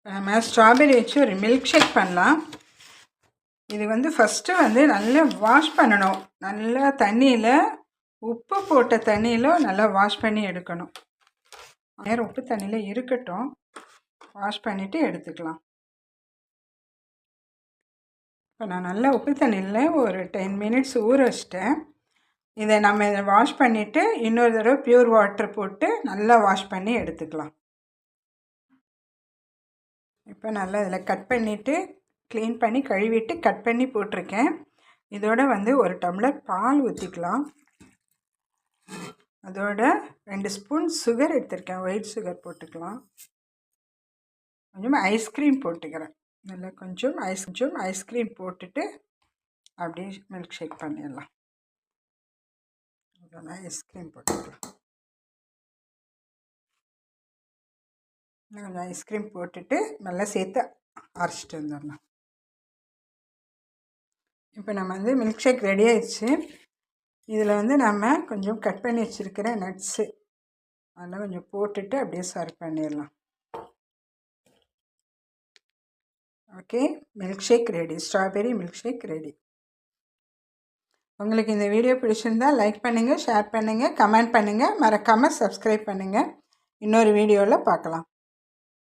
நம்ம ஸ்ட்ராபெரி வச்சு ஒரு மில்க் ஷேக் பண்ணலாம். இது வந்து ஃபஸ்ட்டு வந்து நல்லா வாஷ் பண்ணணும். நல்லா தண்ணியில் உப்பு போட்ட தண்ணியில் நல்லா வாஷ் பண்ணி எடுக்கணும். நேரம் உப்பு தண்ணியில் இருக்கட்டும், வாஷ் பண்ணிவிட்டு எடுத்துக்கலாம். இப்போ நான் நல்லா உப்பு தண்ணியில் ஒரு 10 மினிட்ஸ் ஊற வச்சிட்டேன். இதை நம்ம இதை வாஷ் பண்ணிவிட்டு இன்னொரு தடவை ப்யூர் வாட்டர் போட்டு நல்லா வாஷ் பண்ணி எடுத்துக்கலாம். இப்போ நல்லா இதில் கட் பண்ணிவிட்டு க்ளீன் பண்ணி கழுவிட்டு கட் பண்ணி போட்டிருக்கேன். இதோட வந்து ஒரு டம்ளர் பால் ஊற்றிக்கலாம். அதோட 2 ஸ்பூன் சுகர் எடுத்திருக்கேன், ஒயிட் சுகர் போட்டுக்கலாம். கொஞ்சம் ஐஸ்கிரீம் போட்டுக்கிறேன். நல்லா கொஞ்சம் ஐஸ்கிரீம் போட்டுட்டு அப்படியே மில்க் ஷேக் பண்ணிடலாம். அதோட ஐஸ்கிரீம் போட்டுக்கலாம். கொஞ்சம் ஐஸ்கிரீம் போட்டுட்டு நல்லா சேர்த்து அரைச்சிட்டு வந்துடலாம். இப்போ நம்ம வந்து மில்க் ஷேக் ரெடி ஆயிடுச்சு. இதில் வந்து நம்ம கொஞ்சம் கட் பண்ணி வச்சுருக்கிற நட்ஸு அதெல்லாம் கொஞ்சம் போட்டுட்டு அப்படியே சர்வ் பண்ணிடலாம். Okay, milk shake ready, strawberry milk shake ready. உங்களுக்கு இந்த வீடியோ பிடிச்சிருந்தால் லைக் பண்ணுங்கள், ஷேர் பண்ணுங்கள், கமெண்ட் பண்ணுங்கள், மறக்காமல் சப்ஸ்கிரைப் பண்ணுங்கள். இன்னொரு வீடியோவில் பார்க்கலாம்.